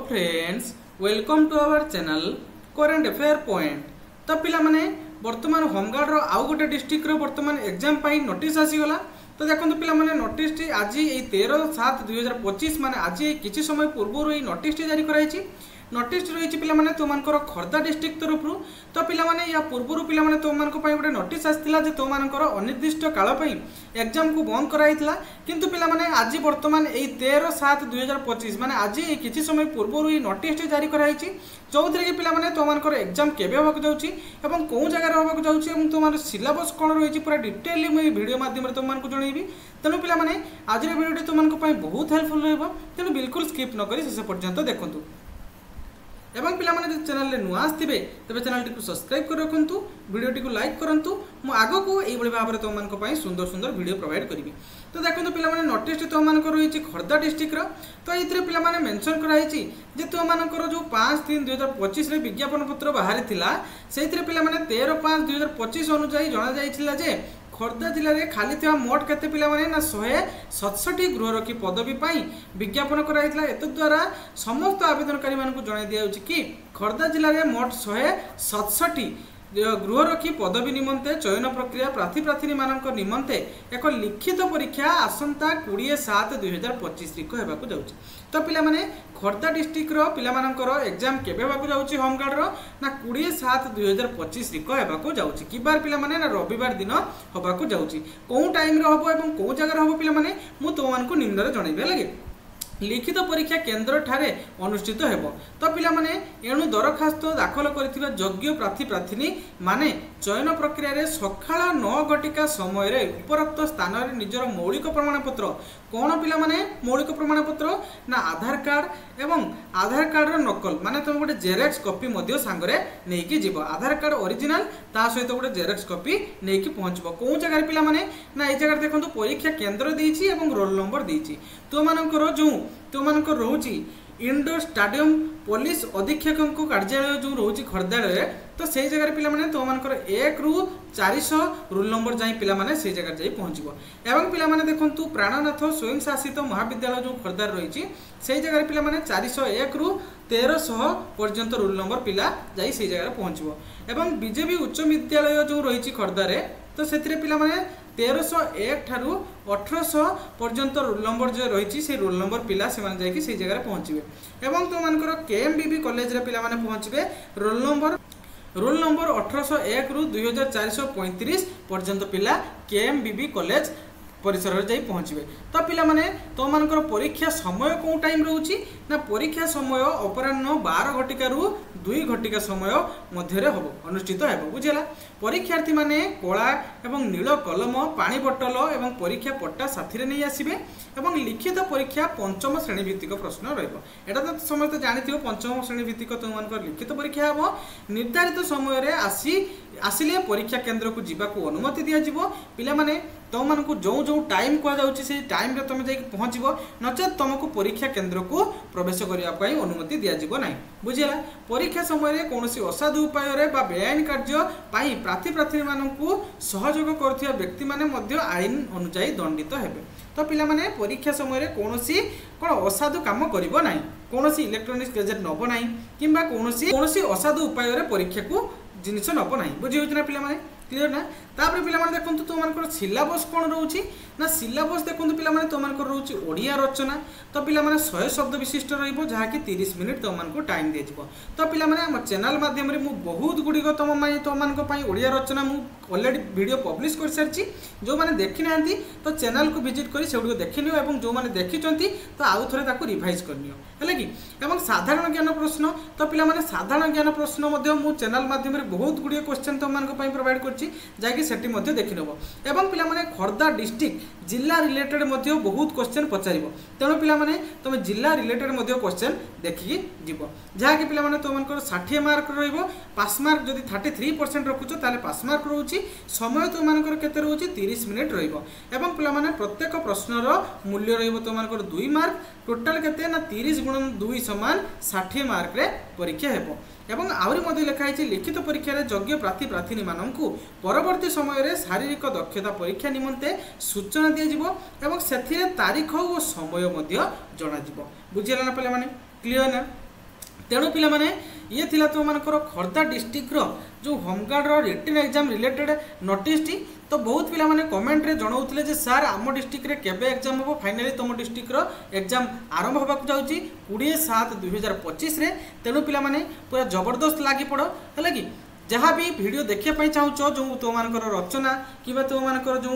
Friends welcome to our channel current affair point. तो पिला माने वर्तमान होमगार्ड रो आउ गोटे डिस्ट्रिक्ट रो वर्तमान एग्जाम पाई नोटिस आसीगला। तो देखो पिला माने नोटिस टी आज 13/7/2025 माने आज किछि समय पूर्व ये नोटिस टी जारी कराई। नोटिस रही पिला माने तुमनकर खर्दा डिस्ट्रिक्ट तरफ तो पिला माने या पूर्व पिला माने तुमनको पई गोटे नोटिस आस्तिला जे तुमनकर अनिर्दिष्ट काल पई एग्जाम को बंद कराइतला। किंतु पिला माने आज वर्तमान ए 13/7/2025 माने आज किछि समय पूर्व ये नोटिस जारी कराई चौथरे कि पिला माने तुमनकर एग्जाम केबे होबाक जाउची एवं को जगह होबाक जाउची एवं तुमर सिलेबस कोन रही पूरा डिटेल मु वीडियो माध्यम रे तुमनको जणैबी। तेनु पिला माने आज रे वीडियो तुमनको पई बहुत हेल्पफुल रहबो। तेनु बिल्कुल स्किप न करी शेष पर्यंत देखंतु एवं पिला माने चैनल रे नुआ आस्थिबे तबे चैनल टी को सब्सक्राइब कर रखंतु, वीडियो टी को लाइक करंतु। मु आगो को एई बळे भाबरे तुमनको पई सुंदर सुंदर वीडियो प्रोवाइड करबी। तो देखंतु पिला माने नोटिस तुमनको रहिछि खर्दा डिस्ट्रिक्ट रो। तो एइतरे पिला माने मेंशन कराइछि जे तुमनको जो 5/3/2025 रे विज्ञापन पत्र बाहरी थिला सेइतरे पिला माने 13/5/2025 अनुसार जणा जाइथिला जे खर्दा जिले में खाली था मोट केते पिला माने ना 167 गृहरक्षी पदवी पाई विज्ञापन कराइतला। एतद्वारा समस्त आवेदनकारी मानकु जणाई दिया कि खर्दा जिले में मोट 167 गृहरक्षी पदवी निमंते चयन प्रक्रिया प्रार्थी प्रार्थी मानक निमंते एक लिखित परीक्षा आसंता 20/7/2025 रिको हेबाकु जाउछि। तो पिला माने खर्दा डिस्ट्रिक्ट रो पिला मानकर एग्जाम केबे हेबाकु जाउछि होमगार्ड रो ना 20/7/2025 रिको हेबाकु जाउछि। कि बार पिला माने ना रविवार दिन होबाकु जाउछि। को टाइम रो होबो एवं को जगह होबो पिला माने मु तोमानकु निम्न रे जणाइबे लागे। लिखित परीक्षा केन्द्र ठारे अनुष्ठित हेबो। तो पिला माने एणु दरखास्त दाखल करथिबा योग्य प्रार्थी प्रार्थिनी माने चयन प्रक्रिया रे सकाळ 9 घटिका समय रे उपरोक्त स्थान रे निजर मौलिक प्रमाणपत्र कोन पिला माने मौलिक प्रमाणपत्र ना आधार कार्ड एवं आधार कार्ड रो नकल माने तुम गोटे जेरेक्स कॉपी मध्ये संगरे नेकी जीवो। आधार कार्ड ओरिजिनल ता सहित गोटे जेरेक्स कॉपी नेकी पहुंचबो। को जगह पिला माने ना ए जगह देखंतु परीक्षा केन्द्र देइछि एवं रोल नंबर देइछि। तो मानकर जो तो मानकर रोची इंडोर स्टाडियम पुलिस अधीक्षक कार्यालय जो रोची खर्दा रे तो से जगह पिला माने तो मानकर 1 ରୁ 400 रोल नंबर जाई पिला माने से जगह जाई पहुंचबो। एवं पिला माने देखंतु प्राणनाथ स्वयं शासित महाविद्यालय जो खर्दा रही से जगह पिला माने 401 ରୁ 1300 पर्यंत रोल नंबर पिला जाई से जगह पहुंचबो। एवं बीजेपी उच्च विद्यालय जो रही खर्दा रे तो से पिला माने 1301 ठारू 1800 पर्यंत रोल नंबर जो रही से रोल नंबर पिला से माने जाई से जगह पहुंचबे। एवं तो मानकर केएमबीबी कॉलेज रे पिला माने पहुंचबे रोल नंबर 1801 ରୁ 2435 पर्यंत पिला केएमबीबी कॉलेज परिसर जाई पहुंचबे। तो पिला माने तो मानकर परीक्षा समय को टाइम रहउची ना परीक्षा समय अपराह्न 12 घटिका रु 2 घटिका समय मध्य रे होबो अनुष्ठित हेबो। बुझिला परीक्षार्थी माने कला एवं नील कलम पानी बोतल एवं परीक्षा पट्टा साथी रे नै आसीबे एवं लिखित परीक्षा पंचम श्रेणी भित्तिक प्रश्न रहइबो। एटा तो समस्त जानिथिबो पंचम श्रेणी भित्तिक तो मानकर लिखित परीक्षा हेबो। निर्धारित समय रे आसिले परीक्षा केन्द्र को जीवा को अनुमति दिया जिवो। पिला माने तो मानकु जो जो टाइम कह जाउची से टाइम रे तुम जाई पहुंचबो नचेत तुमको परीक्षा केन्द्र को प्रवेश करिया पई अनुमति दिया जिवो नाही। बुझिला परीक्षा समय रे कोनोसी असाधु उपाय रे बा बेआईन कार्य पई प्रार्थी मानकु सहयोग करथिया व्यक्ति माने मध्य आईन अनुसार दंडित हेबे। तो पिला माने परीक्षा समय रे कोनोसी कोन असाधु काम करिवो नाही, कोनोसी इलेक्ट्रॉनिक्स गैजेट नबो नाही किंबा कोनोसी असाधु उपाय रे परीक्षा को जिनिस नबो नाही। बुझि होछ ना पिला माने क्लियर ना। तापर पिला माने देखंतु तो मानकर सिलेबस कोन रहउची ना सिलेबस देखंतु पिला माने तो मानकर रहउची ओडिया रचना। तो पिला माने 100 शब्द विशिष्ट रहइबो जहा कि 30 मिनिट तो मानको टाइम दे जिवो। तो पिला माने हम चैनल माध्यम रे मु बहुत गुडी को तो मानको पई ओडिया रचना मु ऑलरेडी वीडियो पब्लिश कर सरची। जो माने देखि नांती तो चैनल को विजिट करी सेउडी देखिनियो एवं जो माने देखिचंती तो आउ थरे ताको रिवाइज करनियो हैला कि। एवं साधारण ज्ञान प्रश्न तो पिला माने साधारण ज्ञान प्रश्न मध्ये मु चैनल माध्यम रे बहुत गुडी क्वेश्चन तो मानको पई प्रोवाइड करची जाकि सेठी मध्ये देखि नबो। एवं पिला माने खर्दा डिस्ट्रिक्ट जिल्ला रिलेटेड मध्ये बहुत क्वेश्चन पचारिबो। तेनो पिला माने तुम जिल्ला रिलेटेड मध्ये क्वेश्चन देखि जीवो जहा कि पिला माने तो मानकर 60 मार्क रहइबो। पास मार्क जदि 33% रखुचो ताले पास मार्क रहउची। समय तो मानकर केते रहउची 30 मिनिट रहइबो। एवं पिला माने प्रत्येक प्रश्न रो मूल्य रहइबो तो मानकर 2 मार्क। टोटल केते ना 30 × 2 समान 60 मार्क रे परीक्षा हेबो। एवं आउरी मध्ये लिखाई लिखित परीक्षा रे योग्य प्रार्थी प्रार्थिनी माननकु परवर्ती समय रे शारीरिक दक्षता परीक्षा निमंते सूचना दिया जिवो एवं सेथिरे तारीख और समय मध्ये जणा जिवो। बुझिला ना पिला माने क्लियर ना। तेणु पिला माने ये थिला तो मानकर खर्दा डिस्ट्रिक्ट रो जो होमगार्ड रो रिटन एग्जाम रिलेटेड नोटिस टी। तो बहुत पिला माने कमेंट रे जणाउतले जे सर आम डिस्ट्रिक्ट रे केबे एग्जाम हो फाइनली तुम डिस्ट्रिक्ट रो एग्जाम आरंभ होबाक जाउची 20/7/2025 रे। तेणु पिला माने पूरा जबरदस्त लागी पड़ो है कि जहाँ भी वीडियो देखा चाहूच जो तुम मानकर रचना कि तुम मानकर जो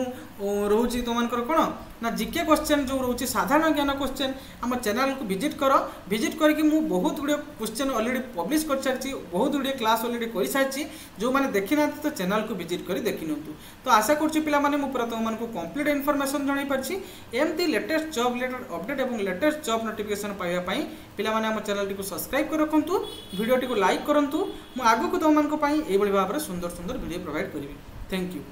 रोचे तुम मानकर कौन ना जीके क्वेश्चन जो रोचे साधारण ज्ञान क्वेश्चन आम चैनल को विजिट कर। विजिट करके मु बहुत गुड़े क्वेश्चन ऑलरेडी पब्लिश कर सारी बहुत गुड़े क्लास ऑलरेडी कर सारी जो मैंने देखी ना तो चैनल को विजिट कर देखी नियंतु। तो आशा करुँच पे पूरा तुमको कंप्लीट इनफॉरमेशन जणाई पार्टी एमती लेटेस्ट जॉब रिलेटेड अपडेट और लेटेस्ट जॉब नोटिफिकेशन पाइबा पिला माने आम चैनल को सब्सक्राइब कर रखु वीडियो को लाइक करूँ। आगक तुमको भाव में सुंदर सुंदर वीडियो प्रोवाइड करी। Thank you.